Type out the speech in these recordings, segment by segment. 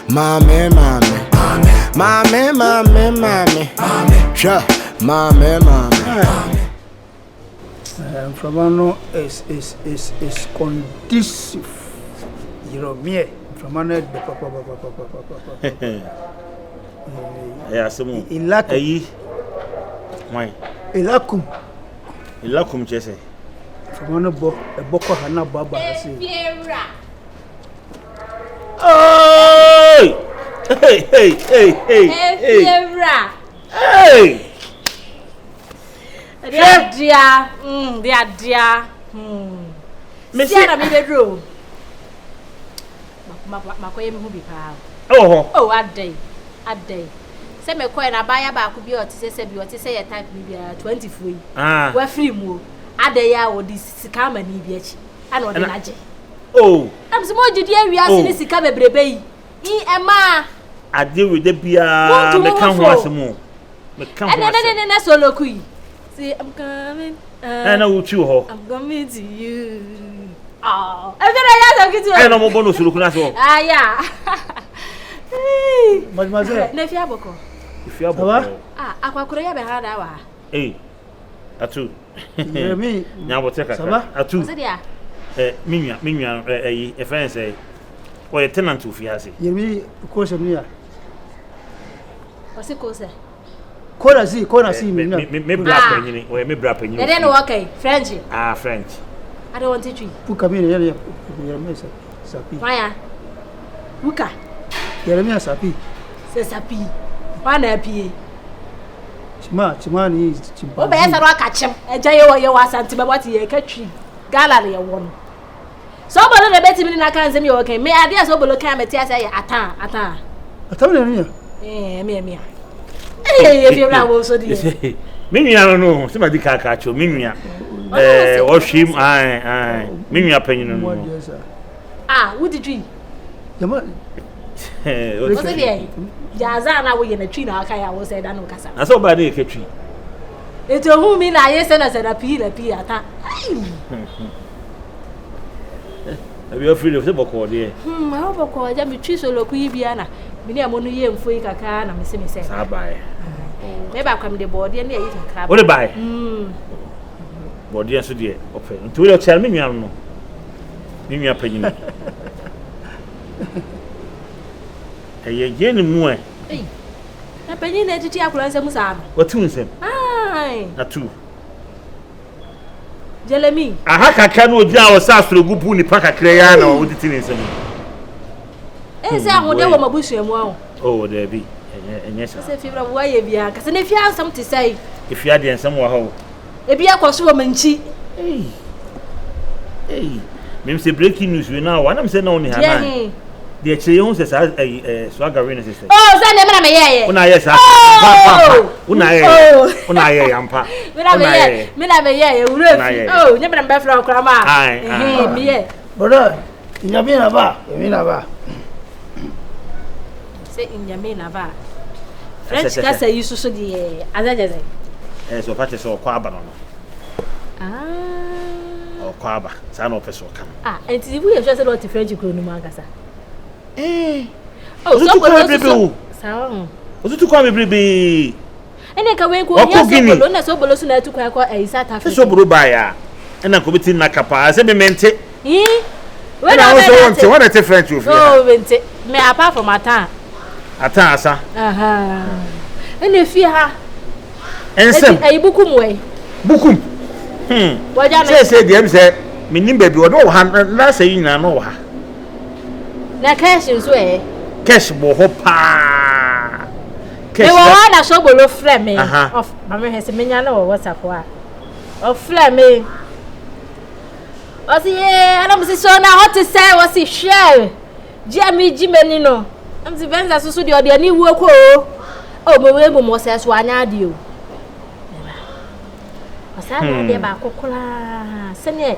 Mame, mame, mame, mame, mame, sure, mame, mame. Framano is conducive. You know me. Framano the papa. Yeah, some. Ilakum. Why? Ilakum, Jesse. Framano boko hana baba. Hey! Hey! Dear. Miss Anna, me bedroom. Makoye me hu bi pa. Oh, a day. Say me coin na buy ba ku bi o ti say bi o ti say your type bi 20 free. We free mu. A day ya wo di sika ma ni bi achi. Ana o de na je. Oh. Am so mo jidi awia se ni sika bebrebe yi. Emma. Ade we de bia me kan ho asemu. Me kan ho. Na solo ku yi. See, I'm coming. I know what you ho. I'm coming to you. Oh, I'm going to I know more bonus look na so. Ah, yeah. Mademoiselle. Ne fia boko. If you are Aquacura ya behind our. Atu. Me. Now what take atu. Minya, a friend say, or a tenant to fiancé. You mean, of course, I'm here. What's it called? Kona see me. Me brapping, or me brapping. They don't okay, French. French. I don't want to treat. Who come in here? Sapi. Why? Luka. Yeremia Sapi. Say Sapi. One happy. Chimani is Chimpa. Oh, better not catch him. A jail you was and to what you catch. Gallery one. Somebody the better than I can't say you okay. May I dare so below came at say ata. I tell you. Me. If you are so dear. Minya no no, somebody ka cho minya. Oshim ai. Minya penyin no. What did you? Yama. What's it? Jaza na we na twi na aka ya wo say da no kasa. Na so ba dey ke twi. Eto hu mi na yes na say da pi ata. Abi ofri le boko dey. Ma boko ja mi twi so loku yi bia na. Mi ne mo no ye mfo yi kaka na me se me say. Sa ba e. Me ba kwam de body na yi kakra. Wo de bai? Body so dey ope. Nti wo tell me nua no. Ni nua panyin. Eye gene mu e. Na panyin na titi akura nsem sa no. Watu nsem. Atu. Jeremy. Aha kaka no ogira wo sa asoro gupu ni pa kakra ya na wo titi nsem. Say ahode wo mabusuamu awo. Oh, there be. Enye sa. Say fibra wo ye bia. Kase ne fia ansam te say. Ifia de nsem wo ha wo. Ebi akoso wo manchi. Mem say breaking news we now. Wanam say na oni ha na. De cheye hu say sa swagger we say. Oh, say na me ye. Una ye sa. Una ye yampa. Me na me ye wura fi. Oh, nya me fra okra ma. Me ye. Brother, Nyamina ba. Say in Nyamina ba. French ka say you so de azaje. So party so kwa aba no. Kwa aba. Sa no person kan. Enti we say what French kro no magasa. Oh, so ko sa. Ozutu kwa bebrebe. Ene ka we ko nya so bolo na so bolo so na tu kwa South Africa. So bolo ba ya. Ena ko biti na kapa. Se me mente. When I was what a French you. Oh, me apart from ata. Ata asa. Ene fi ha. Ensem. Bukum we. Bukum. Say dem say me nim baby o no ha na say nyina no ha. Na cash so Cash bo ho pa. Cash. Me wa na so bolo frame me. Of mama he say me nya na WhatsApp wa. Of frame me. Osi ana msi so na hot say wasi share. Jami jimeni no. Am si benza susu de ode ani wu ko. O me we mo say so anya ade o. Asa na de ba kokola. Se ne.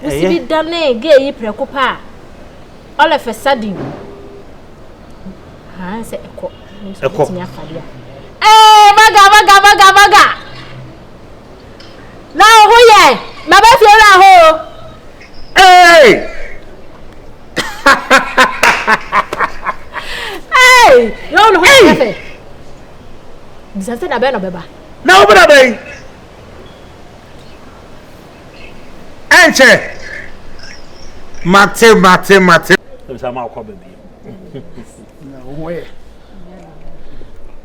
Musi bi dane ge yi preko pa. All of a sudden. Say eko. Maga. Now who ye? My ba fi ra ho. Hey, no, hey. This is a bed of Beba. No, but I answer. Mate. There's a mouth baby. No way.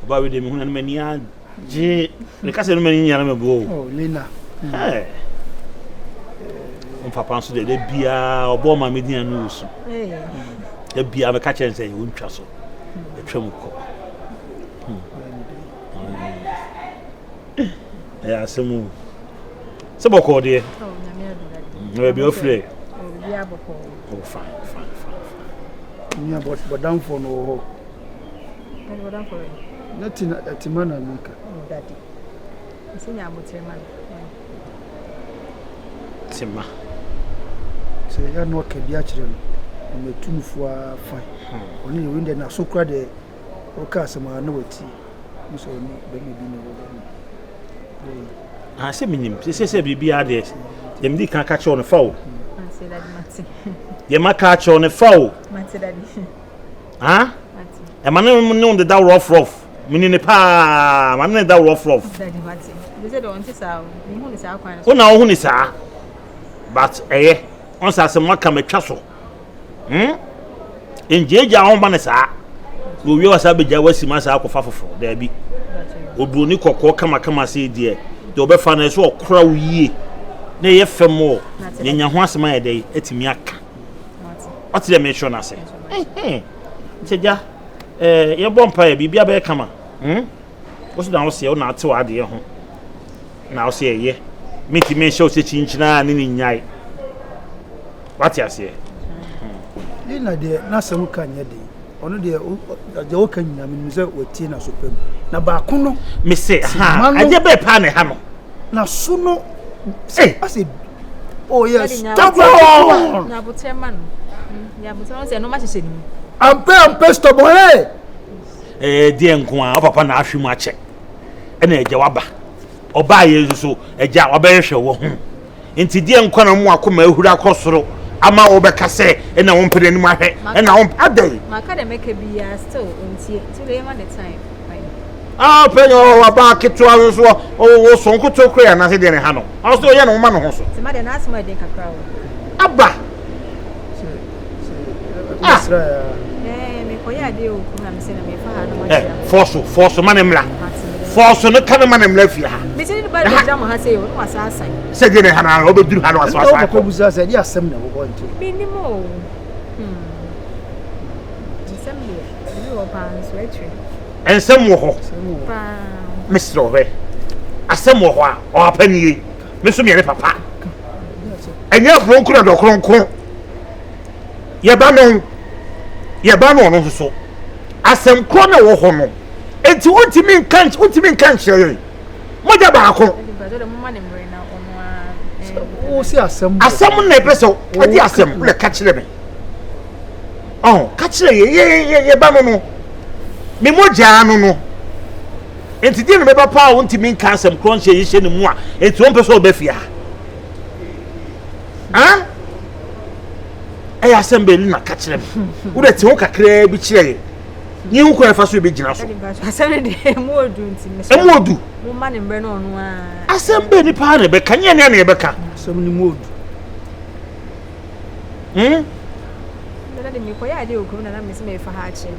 But with them, and many are the cousin many young boy. Oh, Lina. Hey. Papa, so they be a bomber median news. They be a catcher and say, you won't trust the Tremuco. Yeah, some Saboko, dear. Maybe afraid. Oh, fine. Yeah, but down for no hope. Nothing at Timana Mika. Daddy. I see I'm with man. Simma. Say, you're not Kabiachel. I'm a 2 for 5. Only wind and so crowd the Ocasama, I know it. So, baby, I say, Minim, this is a baby ideas. Them they can catch on a foul. I say that, Matty. You might catch on a foul. Matty, Daddy. Huh? A man known the down rough. Meaning the pa, man, that rough. Daddy, Matty. They said, don't say, you want to say, I'll find Oh, now, who is that? But, once I say, what come a castle? In Jaja on Banessa, we will have a Jawasi Massa for there be. Obrunico come say, dear. The Oberfan so crow ye. Nay, if more. Then you once my day, it's miak. What's the mention? I say, said ya, your bumpire be a bear come. What's now say, not to add your home. Now say, ye. Meet me show such inch na in yai. What you say? Lina, dear, Nasa can ye day. Only the Okan, I mean, with Tina Super. Nabakuno, Miss say, I did be pane hammer. Now, Suno, say, I said, oh, yes, stop. Now, but man, yeah, but I say, no matter say, I'm pesto boy. Dear Nqua, Papa Nashi Mache. And a Jawaba. Or buy you so a Jawaba show. Into dear Nqua, come who are crossroad. Ama obekase and I won't put any my head and I won't add day. my car make a be still until today man the time. Ah, penny or back it to others or so good to clear and I said, Hano. I was doing young man also. The man asked my dinka crowd. Abba. Eh, me koya deal come say na me fa no Force manemla. Force no can man left ya. Me say the bad jam ha say no was assign. Said in Hana, over do Hano as far as I said, yes, some never going to. Minimo. December, you pants retreat. and some more. Mr. Ove. A some more or penny. Mr. Mary Papa. And you're broken or cronk. Yabano, so. As some corner or homo. And to what you mean can't share. What about Oh, see, some never so. What the assembly catch them? Oh, catch ye, Bamano. Me more jano. And to deal with Papa, want to mean cancer, crunch, and more. It's 1 person befia. Huh? I assemble not catch them. Would I talk a clear bitch? You could have a big general. I said, more doing And more do. Woman in Brennan. Assemble the party, but can you never come? so many mood. Let me for idea come and miss me for hatching.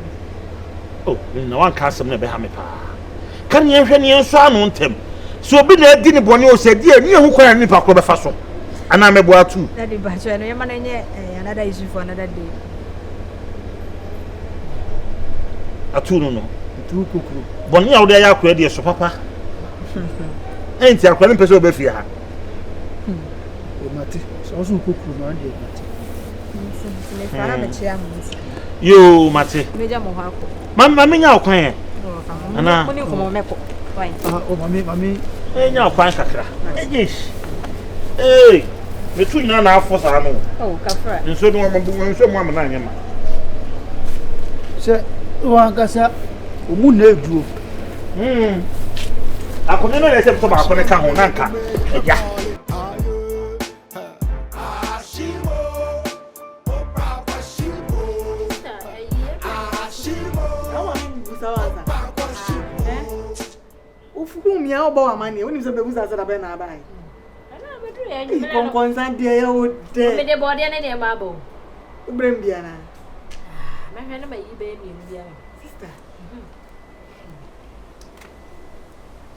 Oh, no one can't some never have me pa. Can you have any son on them? So be there didn't Bonio said, dear, you who can nip a cover faso. And I'm a boy too. Daddy Batcher, and your man another issue for another day. A two no. Two cuckoo. Bonia, they are ready, so papa. Ain't there calling person befia? Mati, so also cuckoo, no, You, Mati. Major Mohawk. Mamma, me now, quiet. And I only come on. Oh, mammy, Eh, now, quiet, Kakra. Yes. Hey, the two now for Sano. Oh, Cafra. And so do I so one man. say, Wagasa, Moon do. I couldn't let them come up on a car on Anka. Yeah. busawaza. Ufuku mi a obo amani, oni se bebusa za be na abai. Ana bedu ya nyi. Konkonsan de ya o de. Me de body na de ma bo. Ubrem bia na. Ma hwe na ba yi be mi bia. Sister.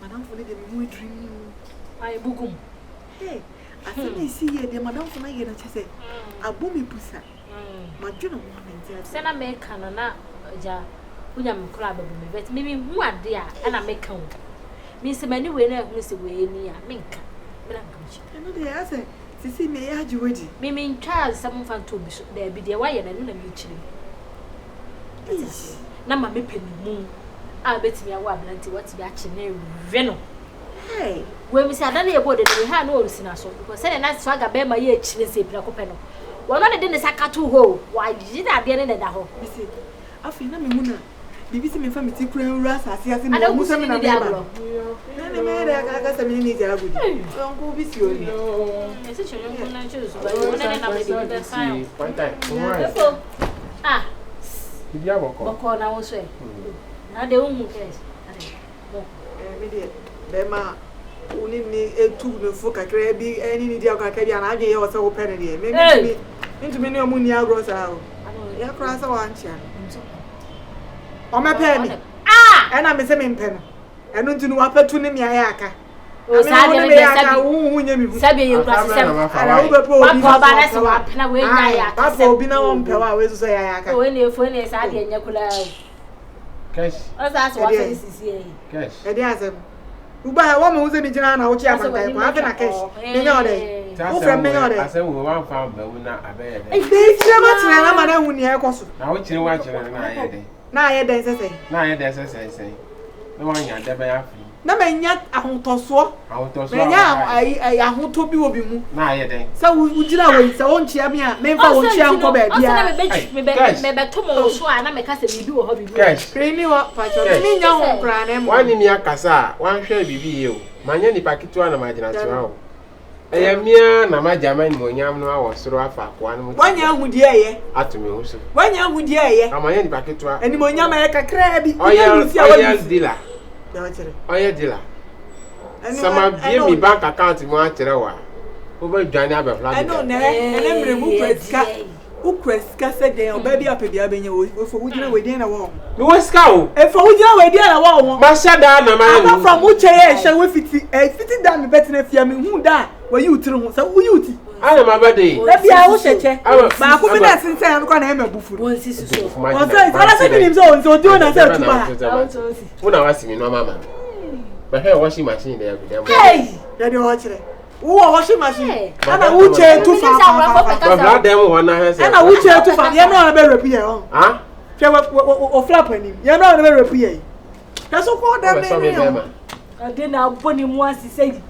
Madam for the me dream. Ai bugum. Hey, I see here the madam for na ye na chese. Abomi busa. Ma dwena mo na ntia. Se na me ka no na ja unya me kura babu me bet me hu ade a na me ka wo. Me se mani we na hu se we ni a me nka. Me na nka chi. No dey ase. Sisi me ya jiwodi. Me ntwa sam fanto bi so da bi de wa ye na no na me chiri. Na ma me penimu a betimi awo ablanti wati bi a chi na ewe no. Hey, we mi se adana ye bode de ha na orusi na so because say na swaga be ma ye chi na se pira ko pe no. Wono ne de ne sakatu ho wa yi da de ne da ho. bisi. Afi na me huna. Bibi se me fa me ti kura ura asase ase Ada no mu se me na di me agro. ba. Na me da ka se me ni ti agudi. Onko bisi o ni. Ese chonyo ko na choose ba yo na na me de be sign. One time. Efo. Ah, Bibi aboko. boko na wo so e. Na de umu kes. Me de be ma uni ni etu no fu kakra bi eni ni dia kakra bi ana adwe ye o se wo pene de. Me ntumi ni omu ni agro sa o. Ya kra sa wa nchia. O me pe mi. Ah! Ena me se me mpe no. Enu ntunu wa petu ni mi aya aka. O sa de be sabi. Wu nye mi hu. Sabi ye kura se. Ara wo be po Wa obi. ko ba na se wa pena we nya ya. Ba po obi na wo mpe wa we so ya aka. O ni efo ni sa de nya kula. Cash. O sa so wa fe sisi e. Cash. E dey asem. Uba wo mo uze mi jina na wo chi afantai ko afi na cash. Me nya ode. Wo fra me nya ode. Ase wo wan fa ba wu na abeye de. E dey tire ma tire na ma na hu ni e koso. Na wo kire wa kire na aye de. Na aye den sese. Na aye de se. Na wan ya de ba ya fi. Na me nya ahotoso. Ahotoso. Me nya ahoto bi obi mu. Na aye de. Sa wo jina wo se won chia mi a me fa won chia nko ba O bia. sa na me be to mo so a na me ka se bibi wo ho bibi. Cash. Premi wa pa cho. Mi nya ho kra na mo. Wani mi akasa, wan hwe bibi ye o. Manya ni pakitu na magina tiwa o. Eya mia na majama ni monyam no awo soro afa kwa no. Wanya ahudi eye. Atumi hu so. Wanya ahudi eye. Amanya ni pakitu a. Eni monyam e kakra bi. Oya dealer. Ya chere. Oya dealer. Sama bie mi bank account mo a kire wa. Wo ba dwane aba flag. I know na ene mre mu kweska. Ukweska se den oba bi apebia benye wo fo wujina we den na wo. Mi wo ska o. E fo wujina we den na wo. Ma shada na ma ni. From uche ye hye we fiti da me betina fia me hu da wa yutire hu sa wo yuti. Ana ma bade. E bia wo hyeche. Ba ko bi na sinse an ko na e mabufu. Won sisi so. Won say ala se bi nim so won so dio na se tuba. Wo na wasimi no mama. Ba he washing machine dey go dem. Hey! Ya dey wo kire. Wo washing machine. Ana uche tu fa. Ba bla dem won na he say. Ana uche tu fa. Ye no na be repi e o. Ah? Hwe wo flap anim. Ye no na be repi e. Ka so ko dem ni. Ade na boni mu asise.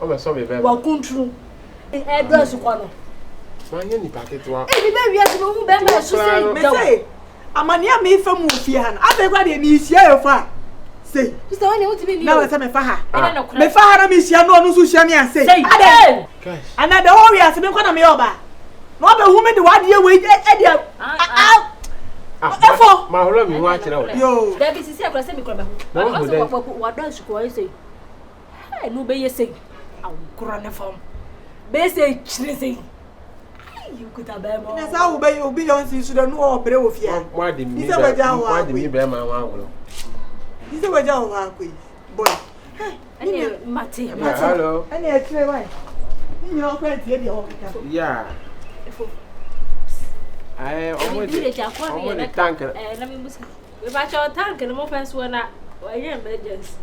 O me so be be. Wa kuntru. E do su kwa no. Manya ni paketu a. E bi be wiase no hu be ma so say. Me say amania me fa mu fie ha na. Abegwa de ni isia yo fa. Say. Sister wani wuti bi ni. Na we say me fa ha. Me fa ha na me isia no no so sia me an say. Ade. Cash. Ana the whole year se me kwa na me oba. No be hu me de wade we e dia. Efo. Ma holo mi wa kire wo. Yo. Da bi sisi akura se mi kura be hu. Wa do su ko say. Hey no be ye say. Awu kura ne fam. Be say chire say. You could have been more. Na sa wo be obi yon si su da no obre wo fie. Wa de mi be ma wa wo. Ise waja wo akoi. Boy. Ani mate. Hello. Ani e tire wai. Ni yo kwa tie de o ka. Yeah. Ai omo de tank. Na mi busa. We ba cho tank no mo fence wona. Wa ye emergency.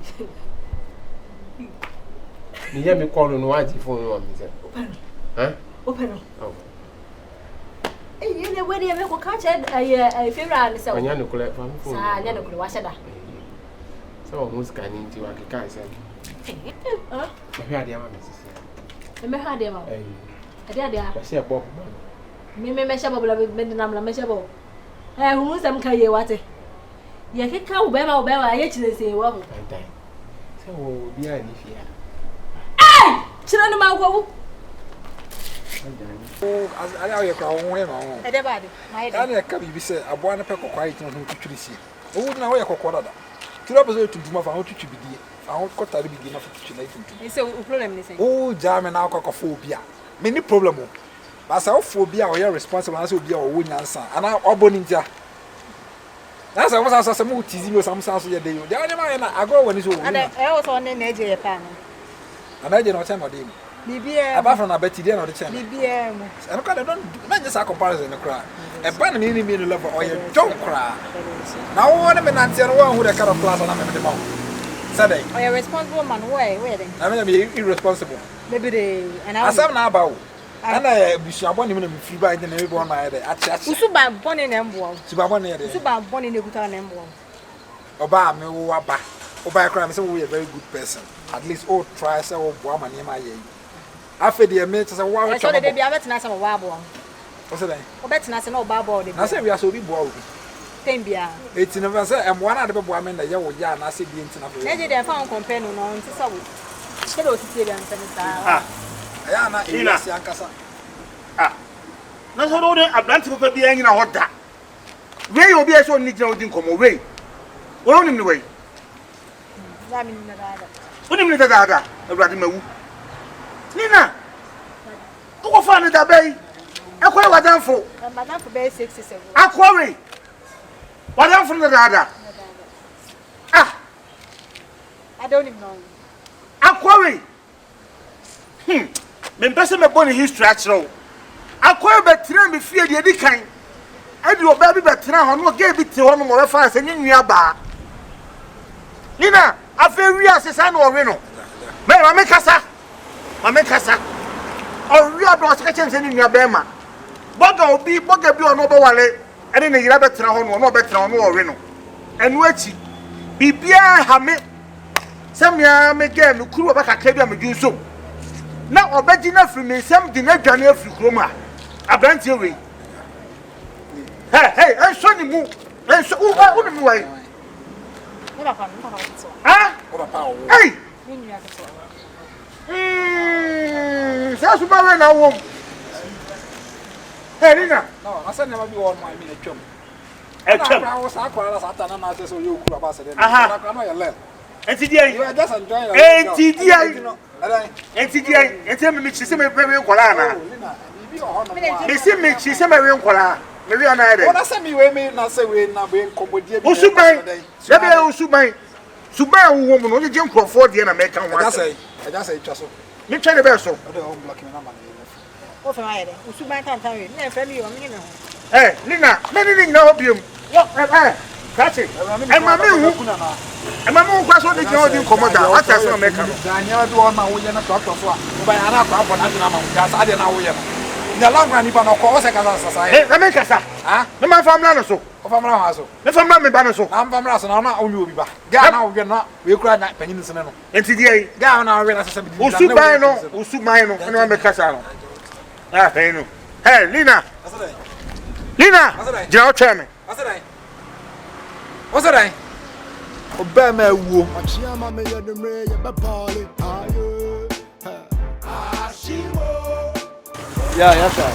Ni ye mi call no waji phone no mi se. Huh? Open. Oh. You know where you go catch a favorite and so. Anya no kule fa mi phone. Sa anya no kule wa shada. So mo scanning ti wa ke kan se. Ah. Me ade ama me sisi. Me ha de ma. Ade a. Ba se bob. Me shabo bla me dinam la me shabo. Hu sam ka ye wate. Ye ke ka wo be ma ye chire se wo. Tai. Se wo bi a ni fia. Chire no ma wo. Ala ayo kwa won e no. Ade ba de. Ma ye. Ana ka bibi se aboa na pe kokwa yi tin ho twiri si. Oh, now I call that. Kilo was to do my found to be the out cut a beginner for to. It's a problem. Oh, jam and alcohophobia. Many problem. But our phobia or your responsible answer will be our own answer. And our oboninja. That's what I was some teasing you some sounds of your day. The only man I go when it's over. And I also on the edge of a panel. And I did not tell my name. BBM. Apart from a Betty, they are not the channel. BBM. And I don't just a comparison in the crowd. A ban meaning me love or you don't cry. Now, one of the answer one who the kind of class and I'm in the mouth. Saturday. Or a responsible man, wedding. I mean, be irresponsible. Maybe they and I was now about. And I be sure one minute free by the neighbor on my head at church. Suba born in Embo. Suba born in the Gutan Embo. Oba me waba. Oba crime is a very good person. At least all try so woman in my year. After the minutes, I want to be a better nice of a wabble. What's the name? Or better nice and no babble. I say we are so big bold. Tembia. It's in a verse, and one out of the woman that you will yarn. I see the internet. They found companion on to so. Hello, Sicilian. Ah, na so do abranti ko bi anyi na hoda we obi eso ni jina odin komo we wonu ni we na mi na dada wonu ni dada abranti mawu nina ko fa ni da bai akoy wadanfo be 67 akowe wadanfo ni dada ah I don't even know akowe me pese me boni history actually akoy betra me fie de di kan adi oba bi betra ho no ge bi te ho no mo refa se nyinua ba nina afa wi asesa na owe no me ma me kasa o wi ado o se se nyinua ba ma boga bi ono bo wale ene ne yira betra ho no betra ho no owe no enu achi bibia ha me samia me ge me kuru ba kakra bi a me dun so na obegina firi me nsam di na dwane afiri kroma abranti ewe hey enso ni mu enso u ni mu wai ora pa so ah ora pa o hey ni ni akaso sa su ba we na wo hey Nina no asa na ma bi won my me twam twam wo sa kwara sa ta na na se so yo kura ba se de na no ya le enti di ai you are just enjoying enti di ai enti me chi se me be nkola na me se me chi se me we nkola me we na ede ona se mi we me na se we na be nkomodie bi usuban ya be usuban wo mu no je nkrofo de na me kan wa I just say twa so me twa ne be so o de home block me na ma o fe ma ede usuban kan tan we na fe mi yo me ne ho Nina me ni na obium Kachi, ma me hu kwa so de jodi nkomoda ata se o meka no danya do on ma wo ye na to so a wo ba ana kwa abọ na na ma ja sa de na wo ye no nya langwa ni ba no ko o se ka sa na me kasa ha na ma famla no so o famla ha so na famla me ba no so na famla so na na onye obi ba ga na wo ye na we kura na panyin nsene no enti di ai ga na wo na sasa bi usuban no na me kasa no hey no hey Lina jina o twa me what's that? Obama wo. Achiyama me ya de me ya be party. Yeah, sir.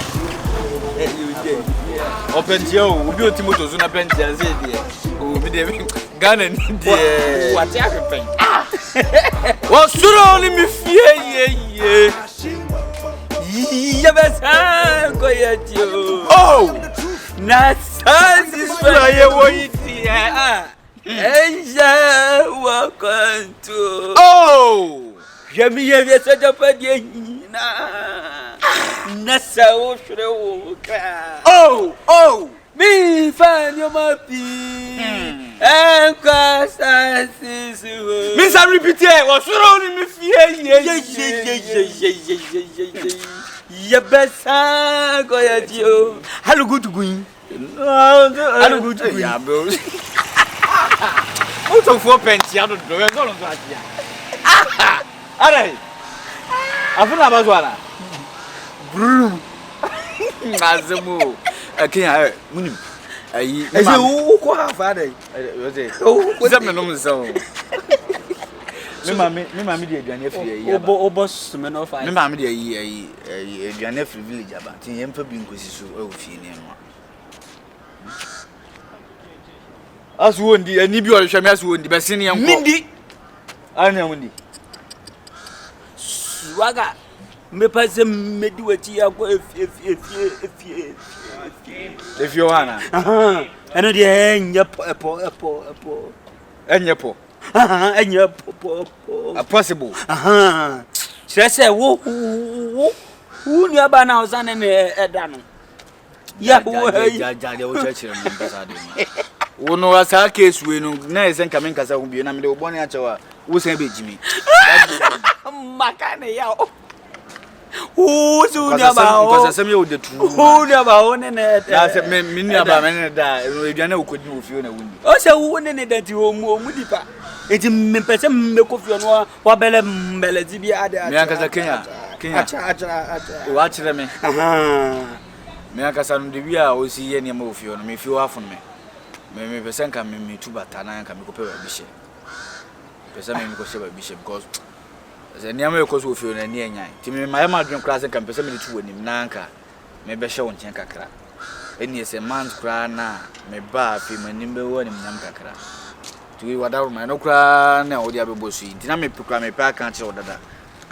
You dey. Open Joe, we be Timoto Zuna Pentia say there. We be there. Ghana ni there. What you happen? Was only me fear ye. Besa ko yetio. Oh. Na sansis fa ye wo yiti Enja wakanto. Oh! Jami ye so japadi na. Nasa o shre o ka. Oh! Mi fa yo mapi. Enka sansis wo. Mi sa repeat e wo suro ni mi fie ye. Ye besa go ya dio. Halu good gun. Halu good gun. Ya bro. O to for pentia do do e go lo atia. Are. Afuna bazwala. Brum. Azemu. Akin munim. Ayi. Ese wo ko hafa dai. Yo say. O se me no mso. Me mama dey aduane afiri ayi. O boss me no fa. Me mama dey ayi aduane afiri village aba. Tin yemfa bi nkosi so e ofie ne no. As wondi, and you are Shamas wondi, Bassini and Mindy. I know Windy. Swagger. Me pass him mediwati if you wanna. And the end your po and your po. And your po possible. She said, who near by now, son and a dano. Yeah, who know as our case we know, nice and coming as I will be, and I'm the one at our who's a bit Jimmy. Macane yao. Who's about some of the true? Who never own it? That's a miniature that we could do if you know. Also, who wanted that you more mudipa. It's a person make of your what bella Melazibia. Watch them. Meakasan de Via will see any move you and if you are from me. Maybe person can me to Batana and can be compared bishop. Person may go bishop because. The name of course will feel near night. Timmy, my madam class and can me to win him Nanka. Maybe show and Chankakra. And yes, a man's cry now. May bar him and nimble one in Namkakra. To you, whatever my no cry now, the other bussy. Dinamic proclaim a pack and show that.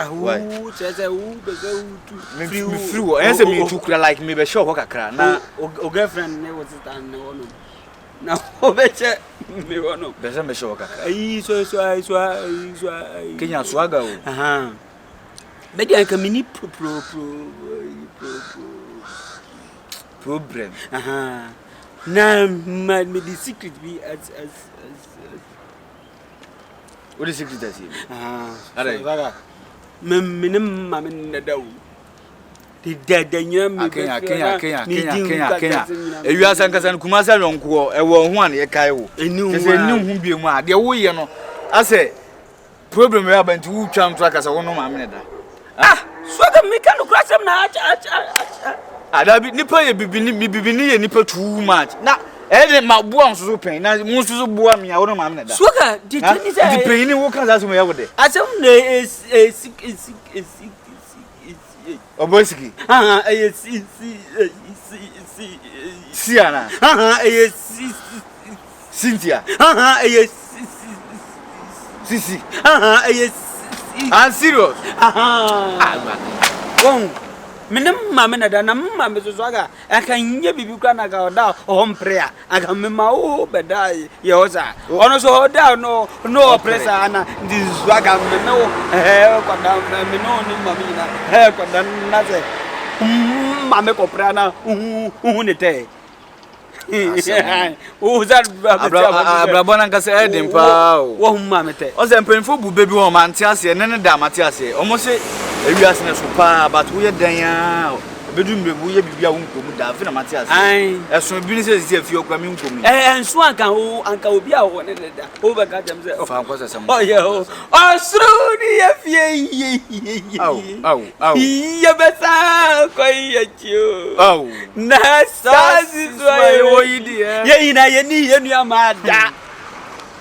Who says a wood through? Answer me to cry like me, show Wakakra. Now, or girlfriend never was done. Now, better me one of the show. Kenya swagger. Maybe I can mini problem. Now, might be the secret be as what is secret as him? Minimum, I'm in the dough. Kenya. You are Sankasan Kumasa Lonko, a one, a Kaio. A new whom be one. The way you know, I say, problem happened to who charm trackers. I want no minute. Ah, so the mechanical class of Natch. I be nipple nipple too much. Now, Eden my bones open. Now, most of the boy me, I want my minute. Sugar, did you say the pain in workers as we have? I say, is sick. Oboski. Siana. Cynthia. Sisi. I'm serious. Minimum mamma than a mamma, Mrs. Waga. I can give you can go down home prayer. I can remember oh, but die, Yosa. Also, down no pressure, Anna. This Waga, no hair, got down, no mamma, hair, got done nothing. Mamma Coprana, who need who's that? Brabonanka said in Pau. Oh, mamma. Also, I'm praying for baby woman, Tiasi, and then a damatiasi. Almost say, we are in a super, but we are down. Bedroom, we be a woman, Dafina Matias. I, as soon as if you're coming to me. And Swanka, who Uncle Bia wanted overcut themselves. Oh, yeah. Oh, through the oh, you better quiet you. Oh, Nasa is why, dear. Yea, you need your mother.